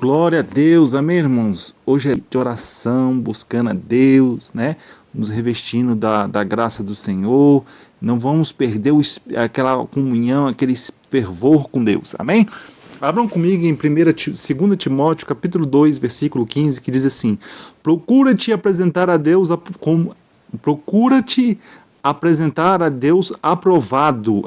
Glória a Deus, amém, irmãos? Hoje é de oração, buscando a Deus, né? Nos revestindo da graça do Senhor. Não vamos perder aquela comunhão, aquele fervor com Deus, amém? Abram comigo em 2 Timóteo, capítulo 2, versículo 15, que diz assim: Procura-te apresentar a Deus aprovado,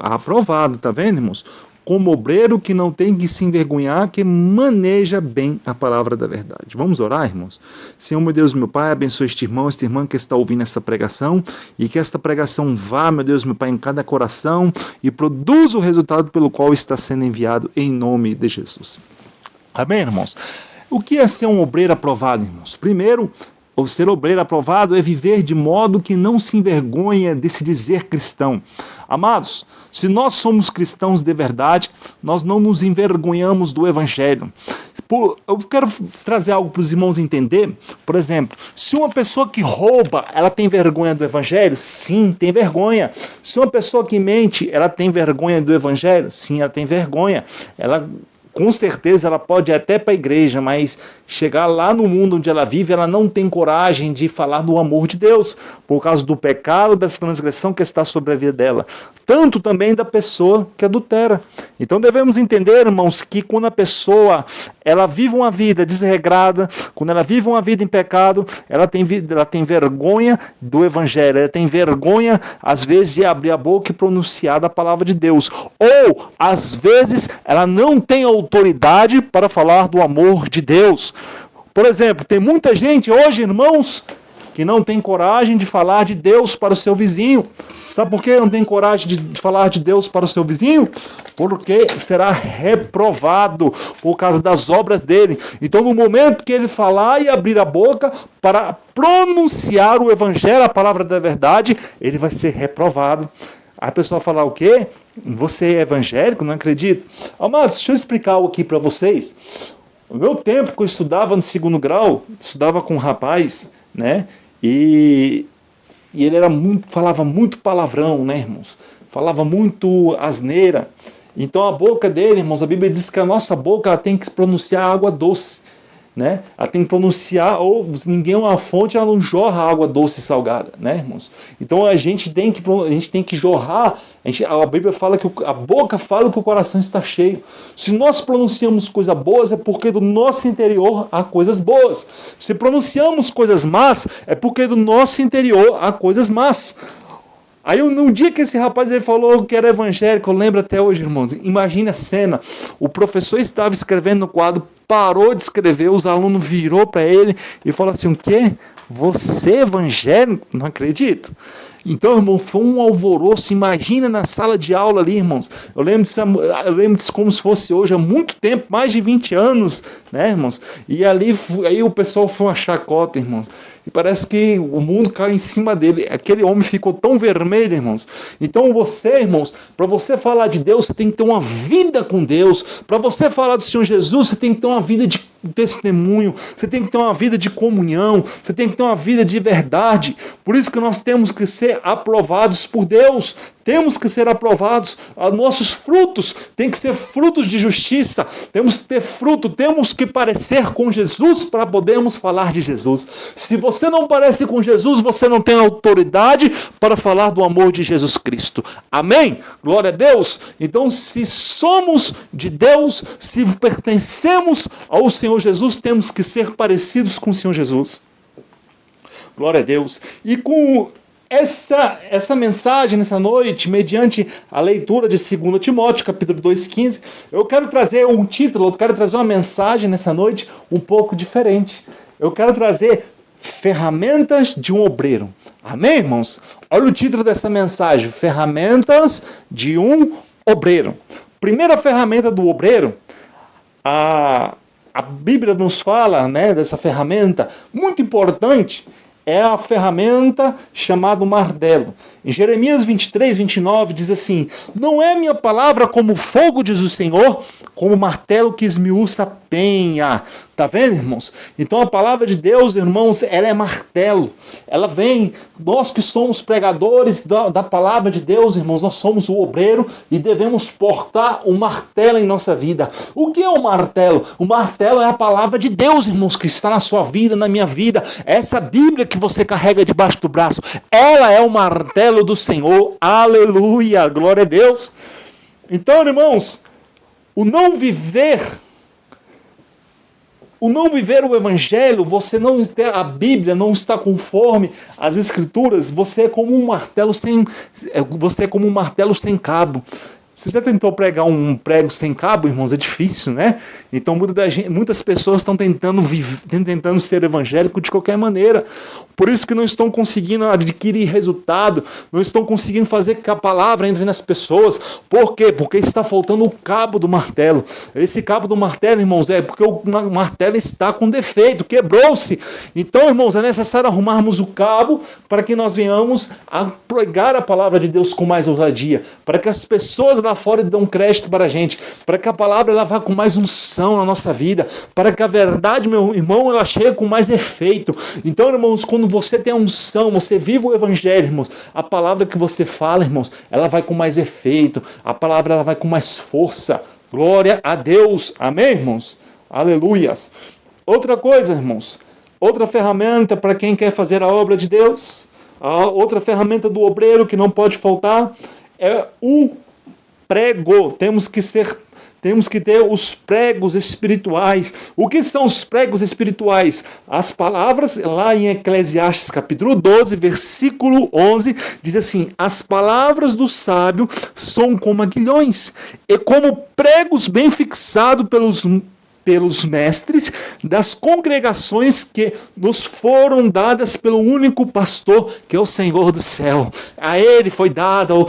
tá vendo, irmãos? Como obreiro que não tem que se envergonhar, que maneja bem a palavra da verdade. Vamos orar, irmãos? Senhor, meu Deus, meu Pai, abençoe este irmão, esta irmã que está ouvindo essa pregação, e que esta pregação vá, meu Deus, meu Pai, em cada coração, e produza o resultado pelo qual está sendo enviado, em nome de Jesus. Amém, irmãos? O que é ser um obreiro aprovado, irmãos? Primeiro, o ser obreiro aprovado é viver de modo que não se envergonha de se dizer cristão. Amados, se nós somos cristãos de verdade, nós não nos envergonhamos do Evangelho. Eu quero trazer algo para os irmãos entender. Por exemplo, se uma pessoa que rouba, ela tem vergonha do Evangelho? Sim, tem vergonha. Se uma pessoa que mente, ela tem vergonha do Evangelho? Sim, ela tem vergonha. Com certeza ela pode ir até para a igreja, mas chegar lá no mundo onde ela vive, ela não tem coragem de falar do amor de Deus, por causa do pecado, da transgressão que está sobre a vida dela. Tanto também da pessoa que adultera. Então devemos entender, irmãos, que quando a pessoa ela vive uma vida desregrada, quando ela vive uma vida em pecado, ela tem vergonha do Evangelho, ela tem vergonha, às vezes, de abrir a boca e pronunciar a palavra de Deus. Ou, às vezes, ela não tem autoridade para falar do amor de Deus. Por exemplo, tem muita gente hoje, irmãos, que não tem coragem de falar de Deus para o seu vizinho. Sabe por que não tem coragem de falar de Deus para o seu vizinho? Porque será reprovado por causa das obras dele. Então, no momento que ele falar e abrir a boca para pronunciar o Evangelho, a palavra da verdade, ele vai ser reprovado. A pessoa falar o quê? Você é evangélico? Não acredito. Amados, deixa eu explicar algo aqui para vocês. No meu tempo que eu estudava no 2º grau, estudava com um rapaz, né? E ele falava muito palavrão, né, irmãos? Falava muito asneira. Então a boca dele, irmãos, a Bíblia diz que a nossa boca ela tem que pronunciar água doce, né? Ela tem que pronunciar, ou ninguém é uma fonte, ela não jorra água doce e salgada, né, irmãos? Então a gente tem que jorrar. A Bíblia fala que a boca fala que o coração está cheio. Se nós pronunciamos coisas boas, é porque do nosso interior há coisas boas. Se pronunciamos coisas más, é porque do nosso interior há coisas más. Aí no dia que esse rapaz ele falou que era evangélico, eu lembro até hoje, irmãos, imagine a cena, o professor estava escrevendo no quadro, parou de escrever, os alunos virou para ele e falou assim: o quê? Você é evangélico? Não acredito. Então, irmão, foi um alvoroço. Imagina na sala de aula ali, irmãos. Eu lembro disso como se fosse hoje, há muito tempo, mais de 20 anos, né, irmãos? E aí o pessoal foi uma chacota, irmãos. E parece que o mundo caiu em cima dele. Aquele homem ficou tão vermelho, irmãos. Então você, irmãos, para você falar de Deus, você tem que ter uma vida com Deus. Para você falar do Senhor Jesus, você tem que ter uma vida de testemunho. Você tem que ter uma vida de comunhão. Você tem que ter uma vida de verdade. Por isso que nós temos que ser aprovados por Deus. Temos que ser aprovados. Nossos frutos têm que ser frutos de justiça. Temos que ter fruto. Temos que parecer com Jesus para podermos falar de Jesus. Se você não parece com Jesus, você não tem autoridade para falar do amor de Jesus Cristo. Amém? Glória a Deus. Então, se somos de Deus, se pertencemos ao Senhor Jesus, temos que ser parecidos com o Senhor Jesus. Glória a Deus. E com essa mensagem nessa noite, mediante a leitura de 2 Timóteo, capítulo 2,15, eu quero trazer um título, eu quero trazer uma mensagem nessa noite um pouco diferente. Eu quero trazer ferramentas de um obreiro. Amém, irmãos? Olha o título dessa mensagem: ferramentas de um obreiro. Primeira ferramenta do obreiro, a Bíblia nos fala, né, dessa ferramenta muito importante, é a ferramenta chamada martelo. Em Jeremias 23, 29 diz assim: não é minha palavra como fogo, diz o Senhor, como martelo que esmiuça a penha. Tá vendo, irmãos? Então a palavra de Deus, irmãos, ela é martelo. Ela vem, nós que somos pregadores da palavra de Deus, irmãos, nós somos o obreiro e devemos portar o martelo em nossa vida. O que é o martelo? O martelo é a palavra de Deus, irmãos, que está na sua vida, na minha vida. Essa Bíblia que você carrega debaixo do braço, ela é o martelo do Senhor. Aleluia, glória a Deus. Então, irmãos, o não viver o evangelho, a Bíblia não está conforme as escrituras, você é como um martelo sem cabo. Você já tentou pregar um prego sem cabo, irmãos? É difícil, né? Então muitas pessoas estão tentando ser evangélico de qualquer maneira. Por isso que não estão conseguindo adquirir resultado, não estão conseguindo fazer que a palavra entre nas pessoas. Por quê? Porque está faltando o cabo do martelo. Esse cabo do martelo, irmãos, é porque o martelo está com defeito, quebrou-se. Então, irmãos, é necessário arrumarmos o cabo para que nós venhamos a pregar a palavra de Deus com mais ousadia, para que as pessoas lá fora dão crédito para a gente, para que a palavra ela vá com mais unção na nossa vida, para que a verdade, meu irmão, ela chegue com mais efeito. Então, irmãos, quando você tem a unção, você vive o evangelho, irmãos, a palavra que você fala, irmãos, ela vai com mais efeito, a palavra ela vai com mais força. Glória a Deus. Amém, irmãos? Aleluias. Outra coisa, irmãos, outra ferramenta para quem quer fazer a obra de Deus, a outra ferramenta do obreiro que não pode faltar é o prego. Temos que ter os pregos espirituais. O que são os pregos espirituais? As palavras, lá em Eclesiastes capítulo 12, versículo 11, diz assim: as palavras do sábio são como aguilhões, e como pregos bem fixados pelos mestres das congregações que nos foram dadas pelo único pastor, que é o Senhor do céu. A ele foi dado,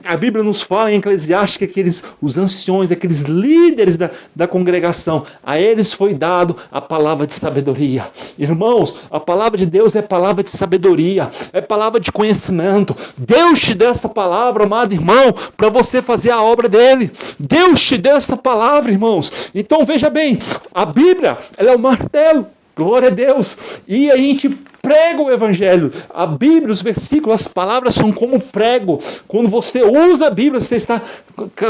a Bíblia nos fala em Eclesiastes que os anciões, aqueles líderes da congregação, a eles foi dado a palavra de sabedoria. Irmãos, a palavra de Deus é palavra de sabedoria, é palavra de conhecimento. Deus te deu essa palavra, amado irmão, para você fazer a obra dele. Deus te deu essa palavra, irmãos. Então veja bem, a Bíblia, ela é o martelo, glória a Deus, e a gente prega o evangelho. A Bíblia, os versículos, as palavras são como prego. Quando você usa a Bíblia, você está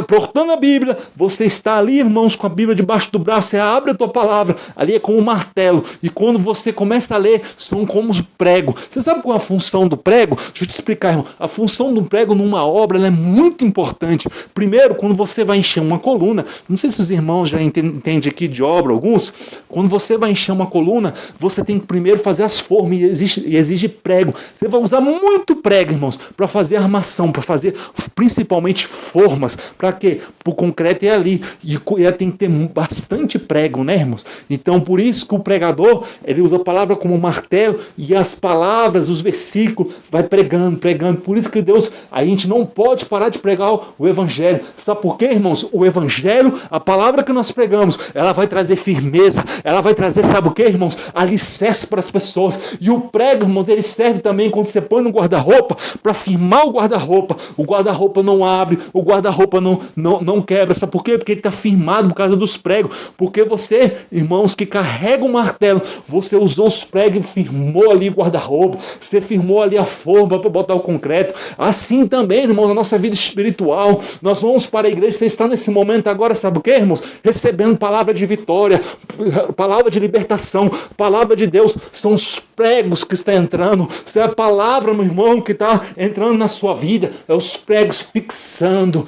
portando a Bíblia, você está ali, irmãos, com a Bíblia debaixo do braço, você abre a tua palavra, ali é como um martelo, e quando você começa a ler, são como prego. Você sabe qual é a função do prego? Deixa eu te explicar, irmão. A função do prego numa obra, ela é muito importante. Primeiro, quando você vai encher uma coluna, não sei se os irmãos já entendem aqui de obra, alguns, quando você vai encher uma coluna, você tem que primeiro fazer as formas, e exige prego. Você vai usar muito prego, irmãos, para fazer armação, para fazer principalmente formas. Para quê? O concreto é ali. E tem que ter bastante prego, né, irmãos? Então, por isso que o pregador, ele usa a palavra como martelo, e as palavras, os versículos, vai pregando. Por isso que Deus, a gente não pode parar de pregar o evangelho. Sabe por quê, irmãos? O evangelho, a palavra que nós pregamos, ela vai trazer firmeza, ela vai trazer, sabe o quê, irmãos? Alicerce para as pessoas. E o prego, irmãos, ele serve também quando você põe no guarda-roupa, para firmar o guarda-roupa. O guarda-roupa não abre, o guarda-roupa não quebra. Sabe por quê? Porque ele está firmado por causa dos pregos. Porque você, irmãos, que carrega o martelo, você usou os pregos e firmou ali o guarda-roupa, você firmou ali a forma para botar o concreto. Assim também, irmãos, na nossa vida espiritual, nós vamos para a igreja, você está nesse momento agora, sabe o quê, irmãos? Recebendo palavra de vitória, palavra de libertação, palavra de Deus, são os pregos que está entrando, se é a palavra, meu irmão, que está entrando na sua vida, é os pregos fixando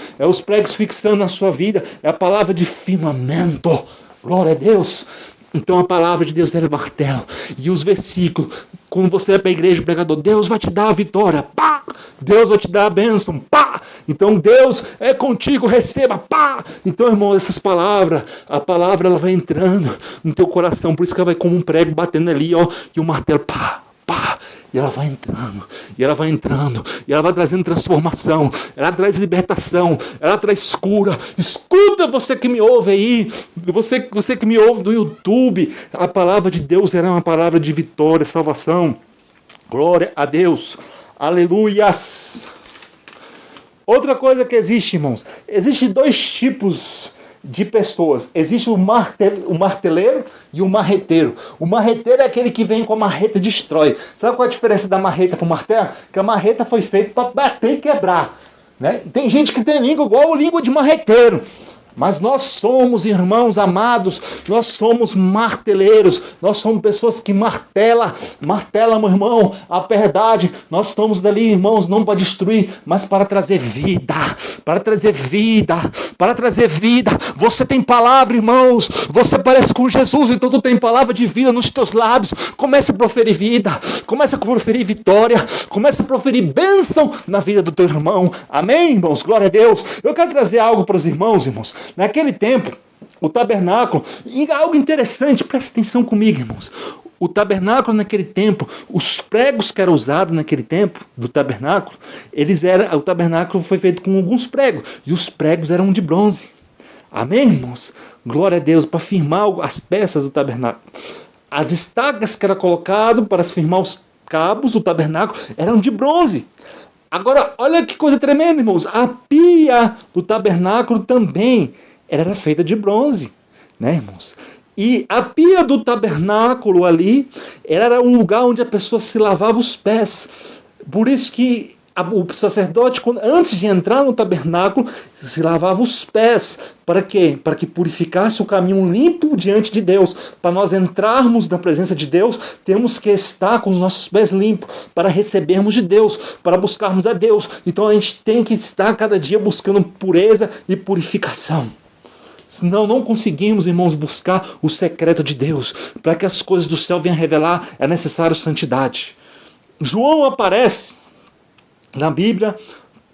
na sua vida, é a palavra de firmamento, glória a Deus. Então a palavra de Deus é o martelo, e os versículos, quando você vai para a igreja, o pregador, Deus vai te dar a vitória, pá! Deus vai te dar a bênção, pá! Então Deus é contigo, receba, pá! Então, irmão, essas palavras, a palavra ela vai entrando no teu coração, por isso que ela vai como um prego batendo ali, ó, e o martelo, pá, pá! E ela vai entrando, e ela vai trazendo transformação, ela traz libertação, ela traz cura. Escuta, você que me ouve aí, você que me ouve do YouTube, a palavra de Deus era uma palavra de vitória, salvação. Glória a Deus, aleluias. Outra coisa que existe, irmãos, existem dois tipos de pessoas. Existe o marteleiro e o marreteiro. O marreteiro é aquele que vem com a marreta e destrói. Sabe qual é a diferença da marreta para o martelo? Que a marreta foi feita para bater e quebrar. Né? Tem gente que tem língua igual a língua de marreteiro. Mas nós somos, irmãos amados, nós somos marteleiros, nós somos pessoas que martela, meu irmão, a verdade. Nós estamos dali, irmãos, não para destruir, mas para trazer vida, para trazer vida, para trazer vida. Você tem palavra, irmãos, você parece com Jesus, então tu tem palavra de vida nos teus lábios. Comece a proferir vida, comece a proferir vitória, comece a proferir bênção na vida do teu irmão. Amém, irmãos? Glória a Deus. Eu quero trazer algo para os irmãos. Naquele tempo, o tabernáculo, e algo interessante, presta atenção comigo, irmãos. O tabernáculo naquele tempo, os pregos que eram usados naquele tempo do tabernáculo, o tabernáculo foi feito com alguns pregos, e os pregos eram de bronze. Amém, irmãos? Glória a Deus, para firmar as peças do tabernáculo. As estacas que eram colocadas para firmar os cabos do tabernáculo eram de bronze. Agora, olha que coisa tremenda, irmãos. A pia do tabernáculo também era feita de bronze, né, irmãos? E a pia do tabernáculo ali era um lugar onde a pessoa se lavava os pés. Por isso que o sacerdote, antes de entrar no tabernáculo, se lavava os pés. Para quê? Para que purificasse o caminho limpo diante de Deus. Para nós entrarmos na presença de Deus, temos que estar com os nossos pés limpos, para recebermos de Deus, para buscarmos a Deus. Então a gente tem que estar cada dia buscando pureza e purificação. Senão não conseguimos, irmãos, buscar o secreto de Deus. Para que as coisas do céu venham a revelar, é necessário santidade. João aparece na Bíblia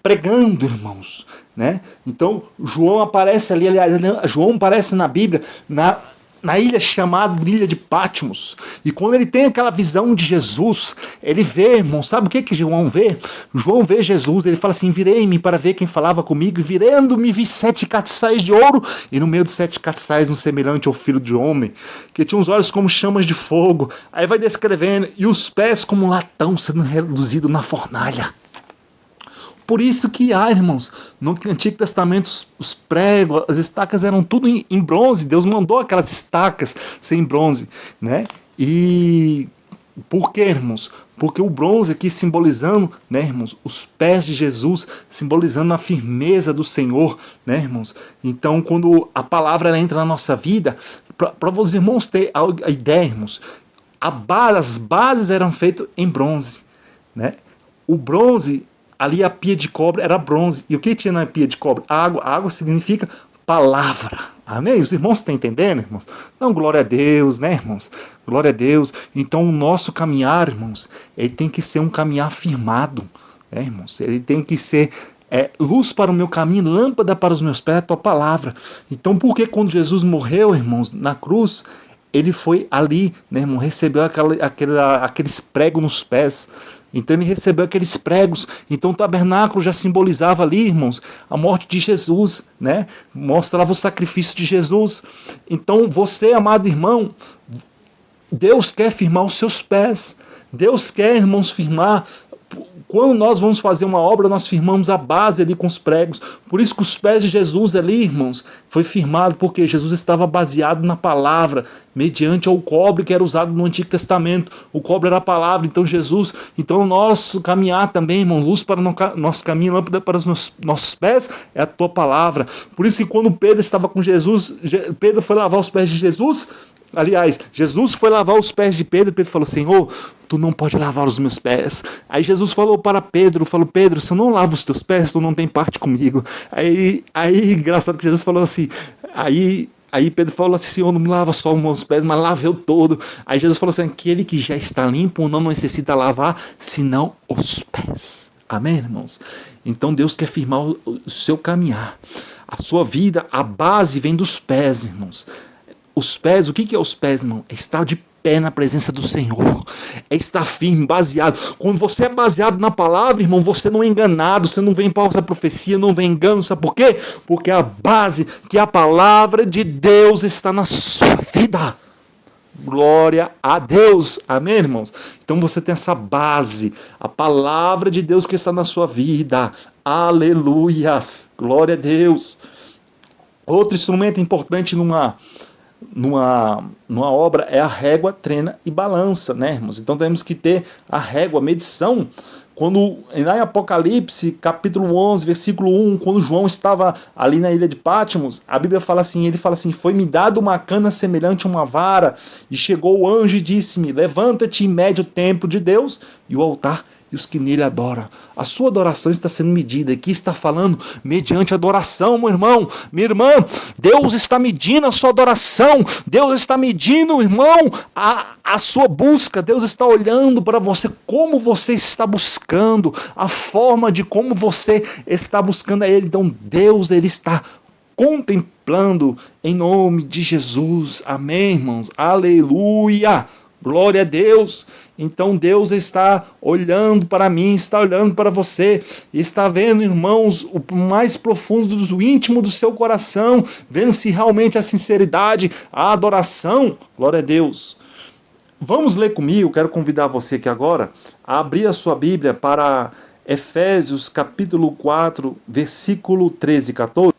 pregando, irmãos, né? Então João aparece ali, aliás, João aparece na Bíblia na ilha chamada Ilha de Patmos. E quando ele tem aquela visão de Jesus, ele vê, irmão, sabe o que João vê? João vê Jesus, ele fala assim: virei-me para ver quem falava comigo, e virando-me vi 7 castiçais de ouro, e no meio dos 7 castiçais um semelhante ao filho de homem, que tinha os olhos como chamas de fogo. Aí vai descrevendo, e os pés como um latão sendo reduzido na fornalha. Por isso que irmãos, no Antigo Testamento os pregos, as estacas eram tudo em bronze. Deus mandou aquelas estacas ser em bronze, né? E por quê, irmãos? Porque o bronze aqui simbolizando, né, irmãos, os pés de Jesus, simbolizando a firmeza do Senhor, né, irmãos? Então, quando a palavra ela entra na nossa vida, para os irmãos terem a ideia, irmãos, as bases eram feitas em bronze, né? O bronze, ali a pia de cobre era bronze. E o que tinha na pia de cobre? Água. Água significa palavra. Amém? Os irmãos estão entendendo, irmãos? Então, glória a Deus, né, irmãos? Glória a Deus. Então, o nosso caminhar, irmãos, ele tem que ser um caminhar firmado, né, irmãos? Ele tem que ser luz para o meu caminho, lâmpada para os meus pés, a tua palavra. Então, por que quando Jesus morreu, irmãos, na cruz, ele foi ali, né, irmão, recebeu aqueles pregos nos pés. Então ele recebeu aqueles pregos. Então o tabernáculo já simbolizava ali, irmãos, a morte de Jesus, né? Mostrava o sacrifício de Jesus. Então você, amado irmão, Deus quer firmar os seus pés. Deus quer, irmãos, firmar. Quando nós vamos fazer uma obra, nós firmamos a base ali com os pregos. Por isso que os pés de Jesus ali, irmãos, foi firmado, porque Jesus estava baseado na palavra, mediante ao cobre que era usado no Antigo Testamento. O cobre era a palavra, então Jesus, então o nosso caminhar também, irmão, luz para o nosso caminho, lâmpada para os nossos pés, é a tua palavra. Por isso que quando Pedro estava com Jesus, Pedro foi lavar os pés de Jesus. Aliás, Jesus foi lavar os pés de Pedro, e Pedro falou: Senhor, tu não pode lavar os meus pés. Aí Jesus falou para Pedro, Pedro, se eu não lavo os teus pés, tu não tem parte comigo. Aí engraçado que Jesus falou assim, aí Pedro falou assim: Senhor, não me lava só os meus pés, mas lava eu todo. Aí Jesus falou assim: aquele que já está limpo não necessita lavar, senão os pés. Amém, irmãos? Então Deus quer firmar o seu caminhar. A sua vida, a base vem dos pés, irmãos. Os pés, o que é os pés, irmão? É estar de pé na presença do Senhor. É estar firme, baseado. Quando você é baseado na palavra, irmão, você não é enganado, você não vem para essa profecia, não vem engano. Sabe por quê? Porque a base, que a palavra de Deus está na sua vida. Glória a Deus. Amém, irmãos? Então você tem essa base, a palavra de Deus que está na sua vida. Aleluias. Glória a Deus. Outro instrumento importante numa obra é a régua, trena e balança, né, irmãos? Então temos que ter a régua, a medição. Quando, lá em Apocalipse, capítulo 11, versículo 1, quando João estava ali na ilha de Patmos, a Bíblia fala assim, ele fala assim, foi-me dado uma cana semelhante a uma vara, e chegou o anjo e disse-me, levanta-te e mede o templo de Deus e o altar e os que nele adoram. A sua adoração está sendo medida. Aqui está falando mediante adoração, meu irmão, minha irmã. Deus está medindo a sua adoração. Deus está medindo, irmão, a sua busca. Deus está olhando para você, como você está buscando, a forma de como você está buscando a Ele. Então Deus, Ele está contemplando em nome de Jesus. Amém, irmãos? Aleluia! Glória a Deus. Então Deus está olhando para mim, está olhando para você, está vendo, irmãos, o mais profundo do íntimo do seu coração, vendo se realmente a sinceridade, a adoração. Glória a Deus. Vamos ler comigo, quero convidar você aqui agora a abrir a sua Bíblia para Efésios capítulo 4, versículo 13 e 14.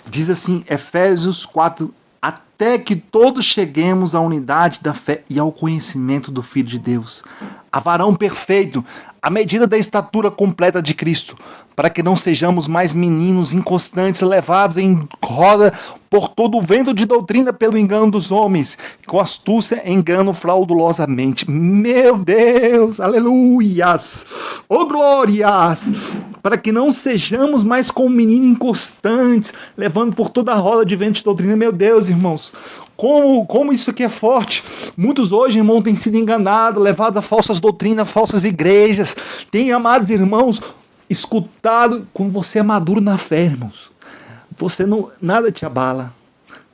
Diz assim, Efésios 4, até que todos cheguemos à unidade da fé e ao conhecimento do Filho de Deus, a varão perfeito, à medida da estatura completa de Cristo, para que não sejamos mais meninos inconstantes, levados em roda por todo o vento de doutrina pelo engano dos homens, com astúcia engano fraudulosamente. Meu Deus, aleluias, oh glórias, para que não sejamos mais como meninos inconstantes, levando por toda a roda de vento de doutrina. Meu Deus, irmãos, como isso aqui é forte. Muitos hoje, irmão, têm sido enganados, levados a falsas doutrinas, falsas igrejas. Tem, amados irmãos, escutado. Quando você é maduro na fé, irmãos, você não, nada te abala.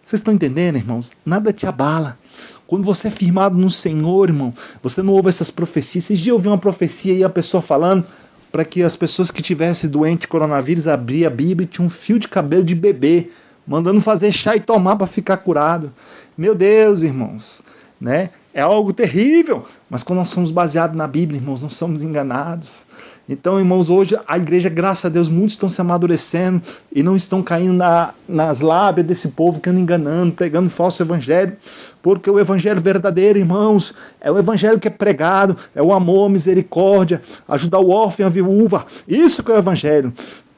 Vocês estão entendendo, irmãos? Nada te abala. Quando você é firmado no Senhor, irmão, você não ouve essas profecias. Esses dias eu ouvi uma profecia e a pessoa falando para que as pessoas que tivessem doente de coronavírus abriam a Bíblia e tinha um fio de cabelo de bebê, mandando fazer chá e tomar para ficar curado. Meu Deus, irmãos, né? É algo terrível, mas quando nós somos baseados na Bíblia, irmãos, não somos enganados. Então, irmãos, hoje a igreja, graças a Deus, muitos estão se amadurecendo e não estão caindo nas lábias desse povo que anda enganando, pregando falso evangelho, porque o evangelho verdadeiro, irmãos, é o evangelho que é pregado, é o amor, a misericórdia, ajudar o órfão e a viúva. Isso que é o evangelho.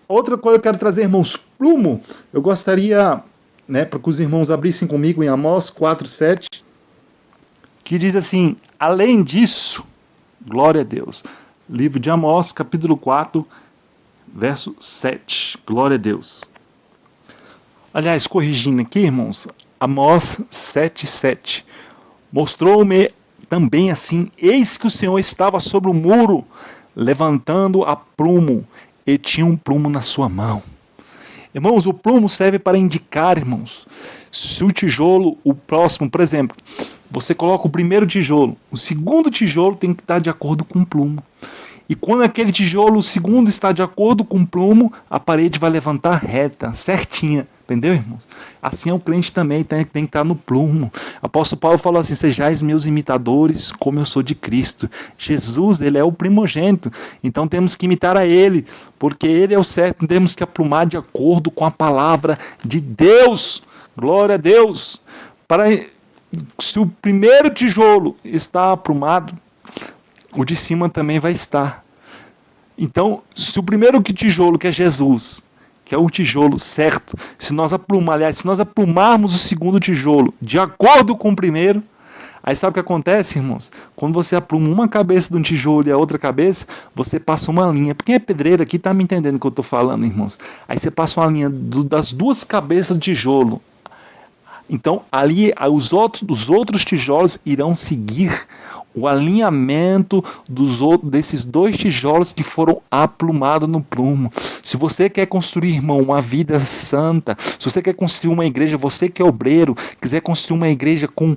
Outra coisa que eu quero trazer, irmãos, plumo. Eu gostaria, né, para que os irmãos abrissem comigo em Amós 4:7, que diz assim, além disso, glória a Deus. Livro de Amós, capítulo 4, verso 7. Glória a Deus. Aliás, corrigindo aqui, irmãos, Amós 7:7. Mostrou-me também assim, eis que o Senhor estava sobre o muro, levantando a prumo, e tinha um prumo na sua mão. Irmãos, o prumo serve para indicar, irmãos, se o tijolo, o próximo, por exemplo, você coloca o primeiro tijolo, o segundo tijolo tem que estar de acordo com o prumo. E quando aquele tijolo, o segundo, está de acordo com o prumo, a parede vai levantar reta, certinha. Entendeu, irmãos? Assim é o crente também, tem que estar no prumo. O apóstolo Paulo falou assim, sejais meus imitadores, como eu sou de Cristo. Jesus, ele é o primogênito, então temos que imitar a ele, porque ele é o certo, temos que aprumar de acordo com a palavra de Deus. Glória a Deus. Se o primeiro tijolo está aprumado, o de cima também vai estar. Então, se o primeiro tijolo, que é Jesus, que é o tijolo certo, se nós aprumarmos o segundo tijolo de acordo com o primeiro, aí sabe o que acontece, irmãos? Quando você apruma uma cabeça de um tijolo e a outra cabeça, você passa uma linha. Quem é pedreiro aqui está me entendendo o que eu estou falando, irmãos? Aí você passa uma linha das duas cabeças do tijolo. Então, ali os outros tijolos irão seguir o alinhamento desses dois tijolos que foram aplumados no prumo. Se você quer construir, irmão, uma vida santa, se você quer construir uma igreja, você que é obreiro, quiser construir uma igreja com...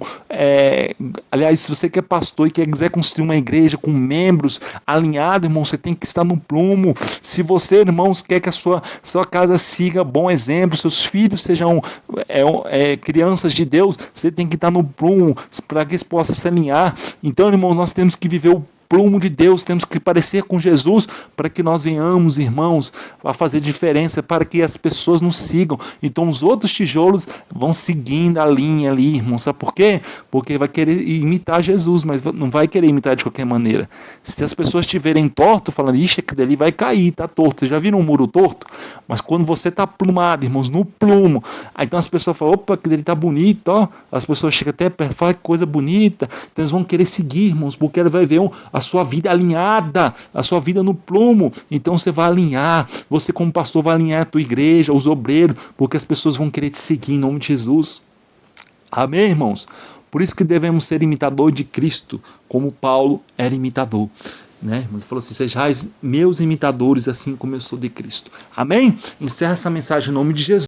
aliás, se você que é pastor e quiser construir uma igreja com membros alinhados, irmão, você tem que estar no prumo. Se você, irmãos, quer que a sua casa siga bom exemplo, seus filhos sejam crianças de Deus, você tem que estar no prumo para que eles possam se alinhar. Então, irmãos, nós temos que viver o plumo de Deus, temos que parecer com Jesus para que nós venhamos, irmãos, a fazer diferença, para que as pessoas nos sigam. Então os outros tijolos vão seguindo a linha ali, irmão. Sabe por quê? Porque vai querer imitar Jesus, mas não vai querer imitar de qualquer maneira. Se as pessoas estiverem torto, falando, ixi, aquele ali vai cair, tá torto. Vocês já viram um muro torto? Mas quando você tá plumado, irmãos, no plumo, aí então as pessoas falam, opa, aquele ali tá bonito, ó. As pessoas chegam até perto, falam que coisa bonita. Então eles vão querer seguir, irmãos, porque ele vai ver a sua vida alinhada, a sua vida no plumo. Então você vai alinhar, você como pastor vai alinhar a tua igreja, os obreiros, porque as pessoas vão querer te seguir em nome de Jesus. Amém, irmãos? Por isso que devemos ser imitador de Cristo, como Paulo era imitador. Né? Ele falou assim, sejais meus imitadores, assim como eu sou de Cristo. Amém? Encerra essa mensagem em nome de Jesus.